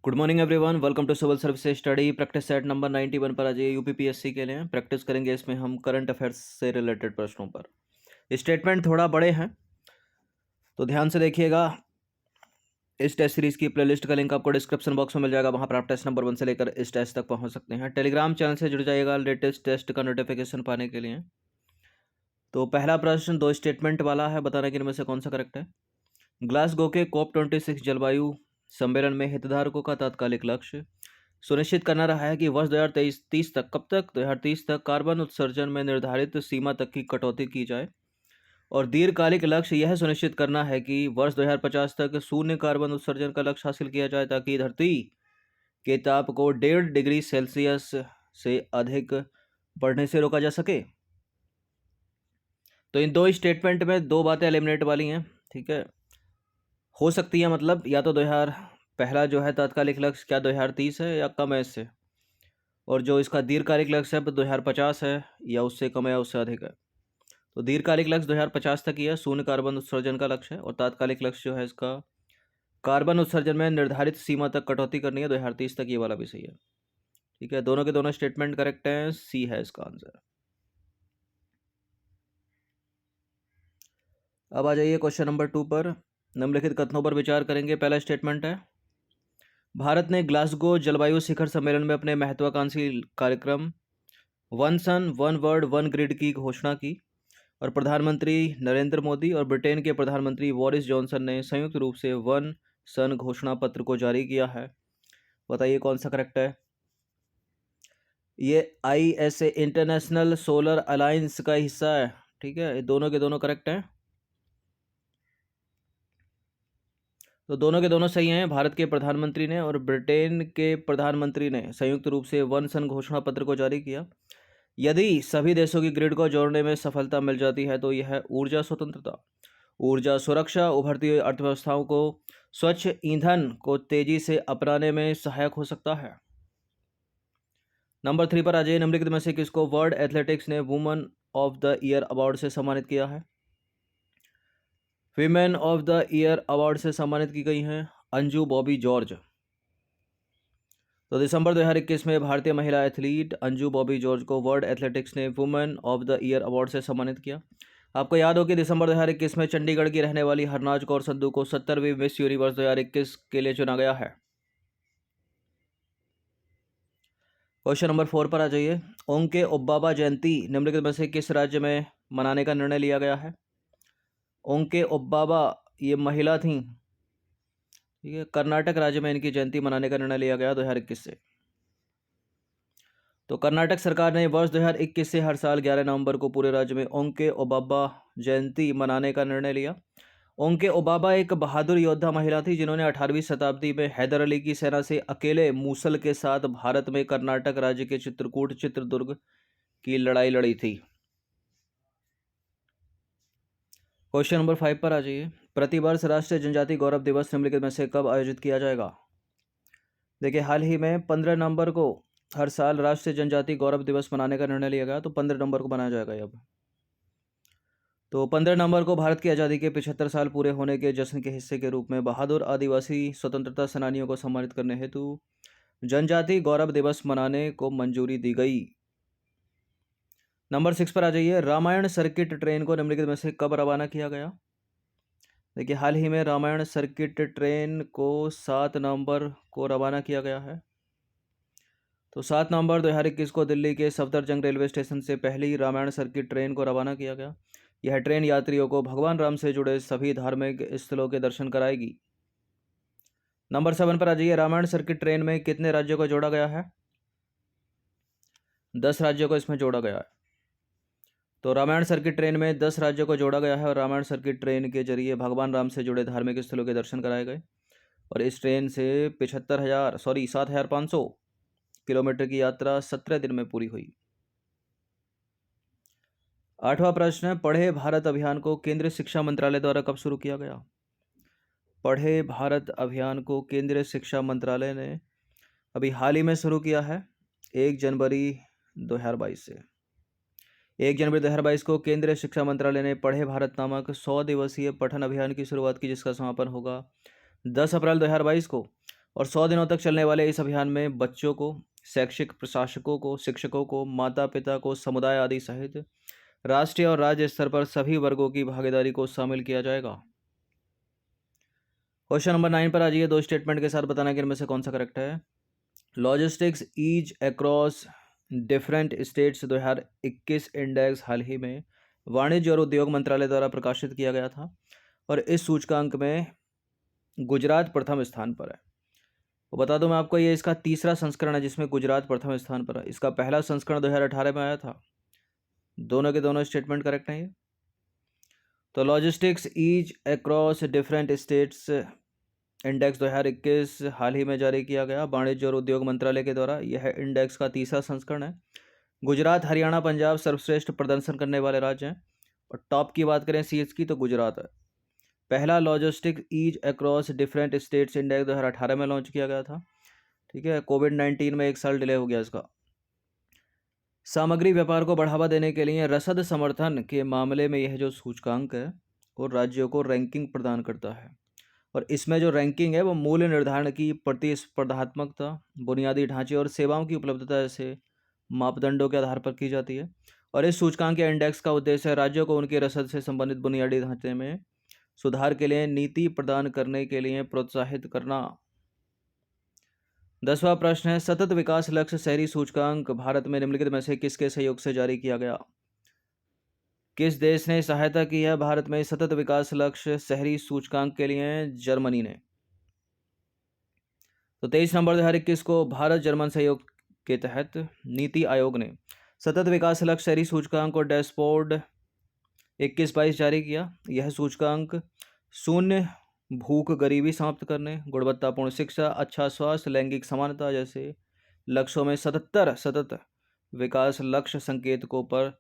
Good morning everyone, welcome to civil services study practice set number 91 पर। आज ये UPPSC के लिए प्रैक्टिस करेंगे। इसमें हम करंट अफेयर्स से रिलेटेड प्रश्नों पर स्टेटमेंट थोड़ा बड़े हैं तो ध्यान से देखिएगा। इस टेस्ट सीरीज की प्लेलिस्ट का लिंक आपको डिस्क्रिप्शन बॉक्स में मिल जाएगा। वहाँ पर आप टेस्ट नंबर 1 से लेकर इस टेस्ट तक पहुँच सकते हैं। टेलीग्राम चैनल से जुड़ जाइएगा लेटेस्ट टेस्ट का नोटिफिकेशन पाने के लिए। तो पहला प्रश्न दो स्टेटमेंट वाला है, बताना कि इनमें से कौन सा करेक्ट है। ग्लासगो के COP26 जलवायु सम्मेलन में हितधारकों का तात्कालिक लक्ष्य सुनिश्चित करना रहा है कि वर्ष 2030 तक 2030 तक कार्बन उत्सर्जन में निर्धारित सीमा तक की कटौती की जाए, और दीर्घकालिक लक्ष्य यह सुनिश्चित करना है कि वर्ष 2050 तक शून्य कार्बन उत्सर्जन का लक्ष्य हासिल किया जाए, ताकि धरती के ताप को 1.5 डिग्री सेल्सियस से अधिक बढ़ने से रोका जा सके। तो इन दो स्टेटमेंट में दो बातें एलिमिनेट वाली हैं, ठीक है। हो सकती है मतलब या तो 2000 पहला जो है तात्कालिक लक्ष्य क्या 2030 है या कम है इससे, और जो इसका दीर्घकालिक लक्ष्य है 2050 है या उससे कम है या उससे अधिक है। तो दीर्घकालिक लक्ष्य 2050 तक ही है, शून्य कार्बन उत्सर्जन का लक्ष्य है, और तात्कालिक लक्ष्य जो है इसका कार्बन उत्सर्जन में निर्धारित सीमा तक कटौती करनी है 2030 तक। ये वाला भी सही है, ठीक है। दोनों के दोनों स्टेटमेंट करेक्ट हैं, सी है इसका आंसर। अब आ जाइए क्वेश्चन नंबर 2 पर। निम्नलिखित कथनों पर विचार करेंगे। पहला स्टेटमेंट है, भारत ने ग्लासगो जलवायु शिखर सम्मेलन में अपने महत्वाकांक्षी कार्यक्रम one sun one world one grid की घोषणा की, और प्रधानमंत्री नरेंद्र मोदी और ब्रिटेन के प्रधानमंत्री बोरिस जॉनसन ने संयुक्त रूप से वन सन घोषणा पत्र को जारी किया है। बताइए कौन सा करेक्ट है। ये ISA इंटरनेशनल सोलर अलायंस का हिस्सा है, ठीक है। ये दोनों के दोनों करेक्ट हैं, तो दोनों के दोनों सही हैं। भारत के प्रधानमंत्री ने और ब्रिटेन के प्रधानमंत्री ने संयुक्त रूप से वन सन घोषणा पत्र को जारी किया। यदि सभी देशों की ग्रिड को जोड़ने में सफलता मिल जाती है तो यह ऊर्जा स्वतंत्रता, ऊर्जा सुरक्षा, उभरती हुई अर्थव्यवस्थाओं को स्वच्छ ईंधन को तेजी से अपनाने में सहायक हो सकता है। नंबर 3 पर आ जाइए। निम्नलिखित में से किसको वर्ल्ड एथलेटिक्स ने woman of the year award से सम्मानित किया है। Women of the year award से सम्मानित की गई हैं अंजू बॉबी जॉर्ज। तो दिसंबर 2021 में भारतीय महिला एथलीट अंजू बॉबी जॉर्ज को वर्ल्ड एथलेटिक्स ने women of the year award से सम्मानित किया। आपको याद हो कि दिसंबर 2021 में चंडीगढ़ की रहने वाली हरनाज कौर संधू को 70वीं मिस यूनिवर्स 2021 के लिए चुना गया है। क्वेश्चन नंबर 4 पर आ जाइए। ओंके ओबामा जयंती निम्नलिखित में से किस राज्य में मनाने का निर्णय लिया गया है। ओंके ओबामा ये महिला थी, ठीक है। कर्नाटक राज्य में इनकी जयंती मनाने का निर्णय लिया गया 2021 से। तो कर्नाटक सरकार ने वर्ष 2021 से हर साल 11 नवंबर को पूरे राज्य में ओंके ओबामा जयंती मनाने का निर्णय लिया। ओंके ओबामा एक बहादुर योद्धा महिला थी जिन्होंने 18वीं शताब्दी में हैदर अली की सेना से अकेले मूसल के साथ भारत में कर्नाटक राज्य के चित्रकूट चित्रदुर्ग की लड़ाई लड़ी थी। क्वेश्चन नंबर 5 पर आ जाइए। प्रतिवर्ष राष्ट्रीय जनजाति गौरव दिवस निम्नलिखित में से कब आयोजित किया जाएगा। देखिए हाल ही में 15 नवंबर को हर साल राष्ट्रीय जनजाति गौरव दिवस मनाने का निर्णय लिया गया, तो 15 नवंबर को मनाया जाएगा अब। तो 15 नवंबर को भारत की आज़ादी के 75 साल पूरे होने के जश्न के हिस्से के रूप में बहादुर आदिवासी स्वतंत्रता सेनानियों को सम्मानित करने हेतु जनजाति गौरव दिवस मनाने को मंजूरी दी गई। नंबर 6 पर आ जाइए। रामायण सर्किट ट्रेन को निम्नलिखित में से कब रवाना किया गया। देखिए हाल ही में रामायण सर्किट ट्रेन को 7 नवंबर को रवाना किया गया है। तो 7 नवंबर 2021 को दिल्ली के सफदरजंग रेलवे स्टेशन से पहली रामायण सर्किट ट्रेन को रवाना किया गया। यह ट्रेन यात्रियों को भगवान राम से जुड़े सभी धार्मिक स्थलों के दर्शन कराएगी। नंबर 7 पर आ जाइए। रामायण सर्किट ट्रेन में कितने राज्यों को जोड़ा गया है। 10 राज्यों को इसमें जोड़ा गया है। तो रामायण सर्किट ट्रेन में 10 राज्यों को जोड़ा गया है, और रामायण सर्किट ट्रेन के जरिए भगवान राम से जुड़े धार्मिक स्थलों के दर्शन कराए गए, और इस ट्रेन से 7,500 किलोमीटर की यात्रा 17 दिन में पूरी हुई। 8वां प्रश्न है, पढ़े भारत अभियान को केंद्रीय शिक्षा मंत्रालय द्वारा कब शुरू किया गया। पढ़े भारत अभियान को केंद्रीय शिक्षा मंत्रालय ने अभी हाल ही में शुरू किया है, 1 जनवरी 2022 से। 1 जनवरी 2022 को केंद्रीय शिक्षा मंत्रालय ने पढ़े भारत नामक 100 दिवसीय पठन अभियान की शुरुआत की, जिसका समापन होगा 10 अप्रैल 2022 को, और 100 दिनों तक चलने वाले इस अभियान में बच्चों को, शैक्षिक प्रशासकों को, शिक्षकों को, माता पिता को, समुदाय आदि सहित राष्ट्रीय और राज्य स्तर पर सभी वर्गों की भागीदारी को शामिल किया जाएगा। क्वेश्चन नंबर 9 पर आ जाइए। 2 स्टेटमेंट के साथ बताना कि इनमें से कौन सा करेक्ट है। Logistics ease across different states 2021 index हाल ही में वाणिज्य और उद्योग मंत्रालय द्वारा प्रकाशित किया गया था और इस सूचकांक में गुजरात प्रथम स्थान पर है। तो बता दूं मैं आपको, ये इसका तीसरा संस्करण है जिसमें गुजरात प्रथम स्थान पर है। इसका पहला संस्करण 2018 में आया था। दोनों के दोनों स्टेटमेंट करेक्ट हैं ये। तो logistics ease across different states index 2021 हाल ही में जारी किया गया वाणिज्य और उद्योग मंत्रालय के द्वारा। यह इंडेक्स का तीसरा संस्करण है। गुजरात, हरियाणा, पंजाब सर्वश्रेष्ठ प्रदर्शन करने वाले राज्य हैं और टॉप की बात करें सीएच की तो गुजरात है। पहला logistic ease across different states index 2018 में लॉन्च किया गया था। ठीक है, कोविड-19 में 1 साल डिले हो गया इसका। सामग्री व्यापार को बढ़ावा देने के लिए रसद समर्थन के मामले में यह जो सूचकांक है वो राज्यों को रैंकिंग प्रदान करता है और इसमें जो रैंकिंग है वो मूल्य निर्धारण की प्रतिस्पर्धात्मकता, बुनियादी ढांचे और सेवाओं की उपलब्धता जैसे मापदंडों के आधार पर की जाती है। और इस सूचकांक या इंडेक्स का उद्देश्य है राज्यों को उनके रसद से संबंधित बुनियादी ढांचे में सुधार के लिए नीति प्रदान करने के लिए प्रोत्साहित करना। 10वां प्रश्न है, सतत विकास लक्ष्य शहरी सूचकांक भारत में निम्नलिखित में से किसके सहयोग से जारी किया गया। किस देश ने सहायता की है भारत में सतत विकास लक्ष्य शहरी सूचकांक के लिए। जर्मनी ने। तो 23 नवंबर 2021 को भारत जर्मन सहयोग के तहत नीति आयोग ने सतत विकास लक्ष्य शहरी सूचकांक और डैशबोर्ड 21-22 जारी किया। यह सूचकांक शून्य भूख, गरीबी समाप्त करने, गुणवत्तापूर्ण शिक्षा, अच्छा स्वास्थ्य, लैंगिक समानता जैसे लक्ष्यों में 77 सतत विकास लक्ष्य संकेतकों पर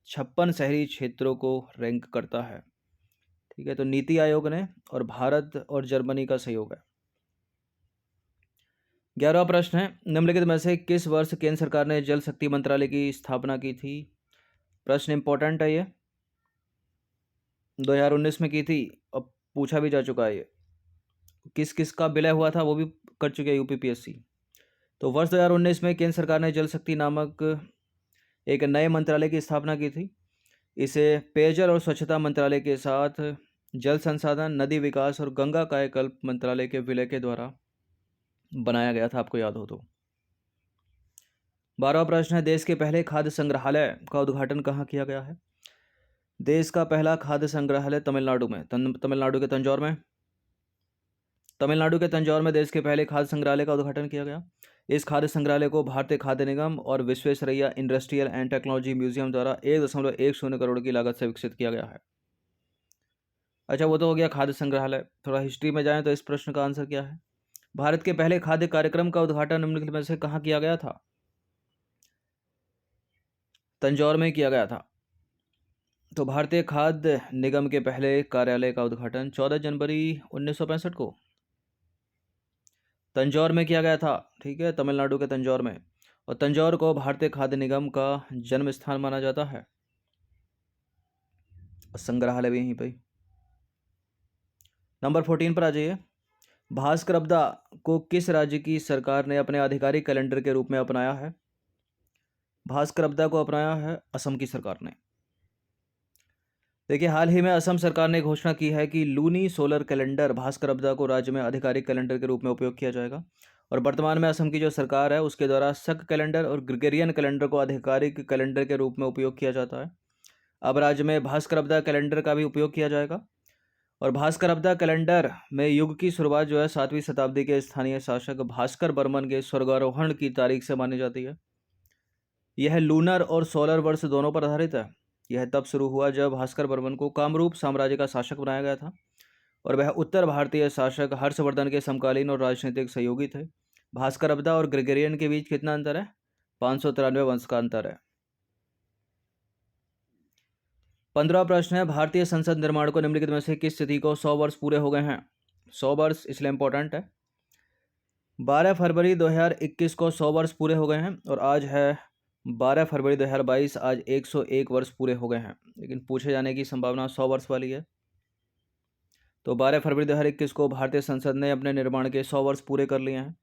56 शहरी क्षेत्रों को रैंक करता है। ठीक है, तो नीति आयोग ने और भारत और जर्मनी का सहयोग है। 11वां प्रश्न है, निम्नलिखित में से किस वर्ष केंद्र सरकार ने जल शक्ति मंत्रालय की स्थापना की थी। प्रश्न इंपॉर्टेंट है ये, 2019 में की थी और पूछा भी जा चुका है। ये किस किस का विलय हुआ था वो भी कर चुके हैं यूपीपीएससी। तो वर्ष 2019 में केंद्र सरकार ने जल शक्ति नामक एक नए मंत्रालय की स्थापना की थी। इसे पेयजल और स्वच्छता मंत्रालय के साथ जल संसाधन, नदी विकास और गंगा कायाकल्प मंत्रालय के विलय के द्वारा बनाया गया था, आपको याद हो तो। 12वां प्रश्न है, देश के पहले खाद्य संग्रहालय का उद्घाटन कहाँ किया गया है। देश का पहला खाद्य संग्रहालय तमिलनाडु में, तमिलनाडु के तंजौर में। तमिलनाडु के तंजौर में देश के पहले खाद्य संग्रहालय का उद्घाटन किया गया। इस खाद्य संग्रहालय को भारतीय खाद्य निगम और Visvesvaraya industrial and technology museum द्वारा 1.10 करोड़ की लागत से विकसित किया गया है। अच्छा, वो तो हो गया खाद्य संग्रहालय। थोड़ा हिस्ट्री में जाएं तो इस प्रश्न का आंसर क्या है। भारत के पहले खाद्य कार्यक्रम का उद्घाटन निम्नलिखित में से कहाँ किया गया था। तंजौर में किया गया था। तो भारतीय खाद्य निगम के पहले कार्यालय का उद्घाटन 14 जनवरी 1965 को तंजौर में किया गया था। ठीक है, तमिलनाडु के तंजौर में। और तंजौर को भारतीय खाद्य निगम का जन्म स्थान माना जाता है और संग्रहालय भी यहीं पे। नंबर 14 पर आ जाइए। भास्कर अब्दा को किस राज्य की सरकार ने अपने आधिकारिक कैलेंडर के रूप में अपनाया है। भास्कर अब्दा को अपनाया है असम की सरकार ने। देखिए, हाल ही में असम सरकार ने घोषणा की है कि लूनी सोलर कैलेंडर भास्कर अब्दा को राज्य में आधिकारिक कैलेंडर के रूप में उपयोग किया जाएगा। और वर्तमान में असम की जो सरकार है उसके द्वारा शक कैलेंडर और ग्रेगोरियन कैलेंडर को आधिकारिक कैलेंडर के रूप में उपयोग किया जाता है। अब राज्य में भास्कर अब्दा कैलेंडर का भी उपयोग किया जाएगा। और भास्कर अब्दा कैलेंडर में युग की शुरुआत जो है 7वीं शताब्दी के स्थानीय शासक भास्कर बर्मन के स्वर्गारोहण की तारीख से मानी जाती है। यह लूनर और सोलर वर्ष दोनों पर आधारित है। यह तब शुरू हुआ जब भास्कर बर्मन को कामरूप साम्राज्य का शासक बनाया गया था और वह उत्तर भारतीय शासक हर्षवर्धन के समकालीन और राजनीतिक सहयोगी थे। भास्कर अब्दा और ग्रेगोरियन के बीच कितना अंतर है। 593 वर्ष का अंतर है। 15वां प्रश्न है, भारतीय संसद निर्माण को निम्नलिखित में से किस तिथि को 100 वर्ष पूरे हो गए हैं। 100 वर्ष इसलिए इंपॉर्टेंट है। 12 फरवरी 2021 को 100 वर्ष पूरे हो गए हैं और आज है 12 फरवरी 2022। आज 101 वर्ष पूरे हो गए हैं, लेकिन पूछे जाने की संभावना 100 वर्ष वाली है। तो 12 फरवरी 2021 को भारतीय संसद ने अपने निर्माण के 100 वर्ष पूरे कर लिए हैं।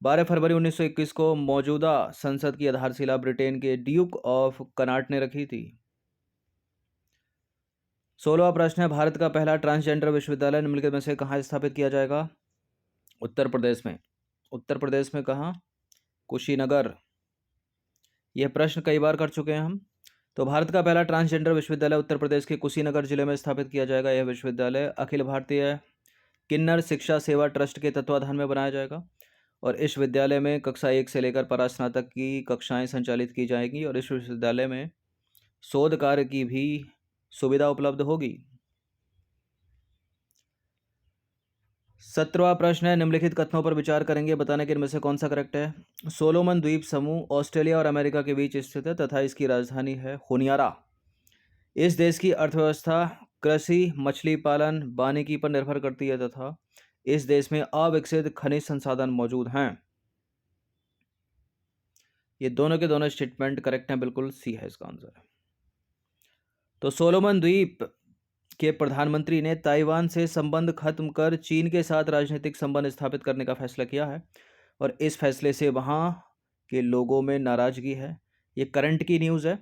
12 फरवरी 1921 को मौजूदा संसद की आधारशिला ब्रिटेन के ड्यूक ऑफ कनाट ने रखी थी। 16वां प्रश्न है, भारत का पहला ट्रांसजेंडर विश्वविद्यालय निम्नलिखित में से कहाँ स्थापित किया जाएगा? उत्तर प्रदेश में। उत्तर प्रदेश में कहाँ? कुशीनगर। यह प्रश्न कई बार कर चुके हैं हम। तो भारत का पहला ट्रांसजेंडर विश्वविद्यालय उत्तर प्रदेश के कुशीनगर जिले में स्थापित किया जाएगा। यह विश्वविद्यालय अखिल भारतीय किन्नर शिक्षा सेवा ट्रस्ट के तत्वाधान में बनाया जाएगा और इस विद्यालय में कक्षा 1 से लेकर परास्नातक की कक्षाएं संचालित की जाएंगी और इस विश्वविद्यालय में शोध कार्य की भी सुविधा उपलब्ध होगी। 17वां प्रश्न है, निम्नलिखित कथनों पर विचार करेंगे, बताने के इनमें से कौन सा करेक्ट है? सोलोमन द्वीप समूह ऑस्ट्रेलिया और अमेरिका के बीच स्थित है तथा इसकी राजधानी है होनियारा। इस देश की अर्थव्यवस्था कृषि, मछली पालन, वानिकी पर निर्भर करती है तथा इस देश में अविकसित खनिज संसाधन मौजूद हैं। ये दोनों के दोनों स्टेटमेंट करेक्ट हैं, बिल्कुल सी है इसका आंसर। तो सोलोमन द्वीप के प्रधानमंत्री ने ताइवान से संबंध खत्म कर चीन के साथ राजनीतिक संबंध स्थापित करने का फैसला किया है और इस फैसले से वहाँ के लोगों में नाराजगी है। ये करंट की न्यूज़ है,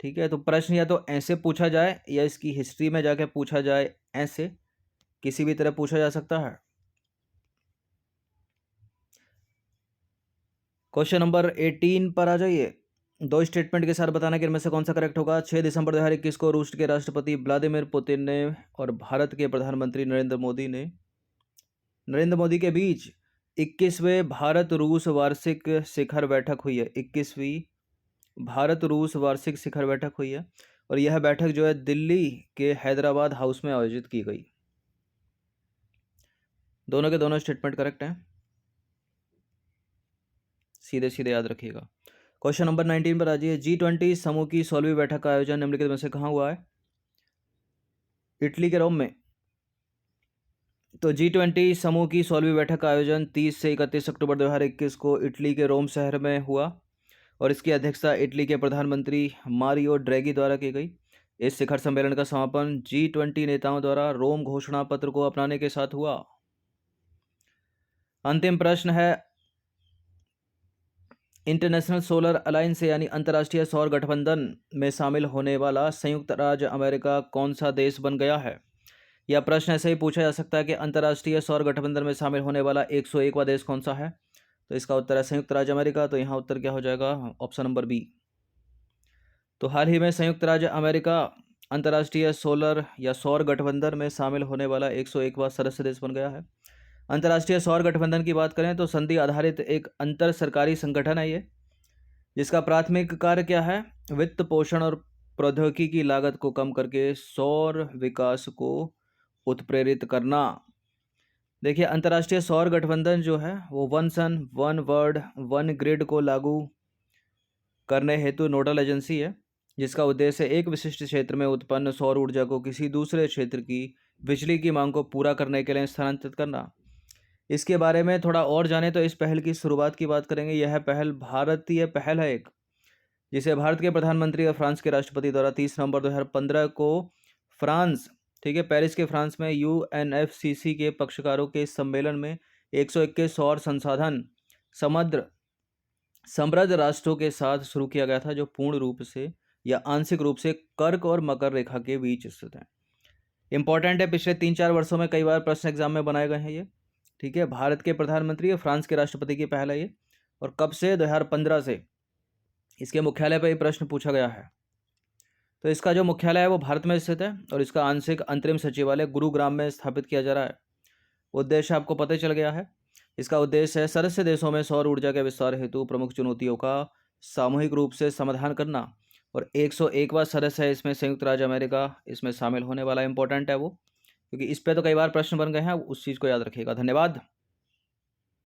ठीक है। तो प्रश्न या तो ऐसे पूछा जाए या इसकी हिस्ट्री में जाके पूछा जाए, ऐसे किसी भी तरह पूछा जा सकता है। क्वेश्चन नंबर 18 पर आ जाइए। दो स्टेटमेंट के साथ बताना कि इनमें से कौन सा करेक्ट होगा। 6 दिसंबर 2021 को रूस के राष्ट्रपति व्लादिमीर पुतिन ने और भारत के प्रधानमंत्री नरेंद्र मोदी के बीच 21वें भारत रूस वार्षिक शिखर बैठक हुई है। 21वीं भारत रूस वार्षिक शिखर बैठक हुई है और यह बैठक जो है दिल्ली के हैदराबाद हाउस में आयोजित की गई। दोनों के दोनों स्टेटमेंट करेक्ट हैं, सीधे सीधे याद रखिएगा। क्वेश्चन नंबर 19 पर आ जाइए। G20 समूह की 16वीं बैठक का आयोजन निम्नलिखित में से कहाँ हुआ है? इटली के रोम में। तो G20 समूह की 16वीं बैठक का आयोजन 30 से 31 अक्टूबर 2021 को इटली के रोम शहर में हुआ और इसकी अध्यक्षता इटली के प्रधानमंत्री मारियो ड्रैगी द्वारा की गई। इस शिखर सम्मेलन का समापन G20 नेताओं द्वारा रोम घोषणा पत्र को अपनाने के साथ हुआ। अंतिम प्रश्न है, इंटरनेशनल सोलर अलायंस यानी अंतर्राष्ट्रीय सौर गठबंधन में शामिल होने वाला संयुक्त राज्य अमेरिका कौन सा देश बन गया है? यह प्रश्न ऐसे ही पूछा जा सकता है कि अंतर्राष्ट्रीय सौर गठबंधन में शामिल होने वाला 101वां देश कौन सा है? तो इसका उत्तर है संयुक्त राज्य अमेरिका। तो यहाँ उत्तर क्या हो जाएगा? Option number B. तो हाल ही में संयुक्त राज्य अमेरिका अंतर्राष्ट्रीय सोलर या सौर गठबंधन में शामिल होने वाला 101वां सदस्य देश बन गया है। अंतर्राष्ट्रीय सौर गठबंधन की बात करें तो संधि आधारित एक अंतर सरकारी संगठन है ये, जिसका प्राथमिक कार्य क्या है? वित्त पोषण और प्रौद्योगिकी की लागत को कम करके सौर विकास को उत्प्रेरित करना। देखिए, अंतर्राष्ट्रीय सौर गठबंधन जो है वो one sun one world one grid को लागू करने हेतु नोडल एजेंसी है, जिसका उद्देश्य एक विशिष्ट क्षेत्र में उत्पन्न सौर ऊर्जा को किसी दूसरे क्षेत्र की बिजली की मांग को पूरा करने के लिए स्थानांतरित करना। इसके बारे में थोड़ा और जाने तो इस पहल की शुरुआत की बात करेंगे। यह पहल भारतीय पहल है एक, जिसे भारत के प्रधानमंत्री और फ्रांस के राष्ट्रपति द्वारा 30 नवंबर 2015 को फ्रांस, ठीक है, पेरिस के फ्रांस में UNFCCC के पक्षकारों के सम्मेलन में 121 सौर संसाधन समृद्ध राष्ट्रों के साथ शुरू किया गया था, जो पूर्ण रूप से या आंशिक रूप से कर्क और मकर रेखा के बीच स्थित है। इंपॉर्टेंट है, पिछले 3-4 वर्षों में कई बार प्रश्न एग्जाम में बनाए गए हैं ये, ठीक है। भारत के प्रधानमंत्री और फ्रांस के राष्ट्रपति की पहल है ये, और कब से? 2015 से इसके मुख्यालय पर ये प्रश्न पूछा गया है। तो इसका जो मुख्यालय है वो भारत में स्थित है और इसका आंशिक अंतरिम सचिवालय गुरुग्राम में स्थापित किया जा रहा है। उद्देश्य आपको पता चल गया है। इसका उद्देश्य है सदस्य देशों में सौर ऊर्जा के विस्तार हेतु प्रमुख चुनौतियों का सामूहिक रूप से समाधान करना, और 101वां सदस्य है इसमें संयुक्त राज्य अमेरिका इसमें शामिल होने वाला। इंपॉर्टेंट है वो, क्योंकि इस पे तो कई बार प्रश्न बन गए हैं, उस चीज़ को याद रखिएगा। धन्यवाद।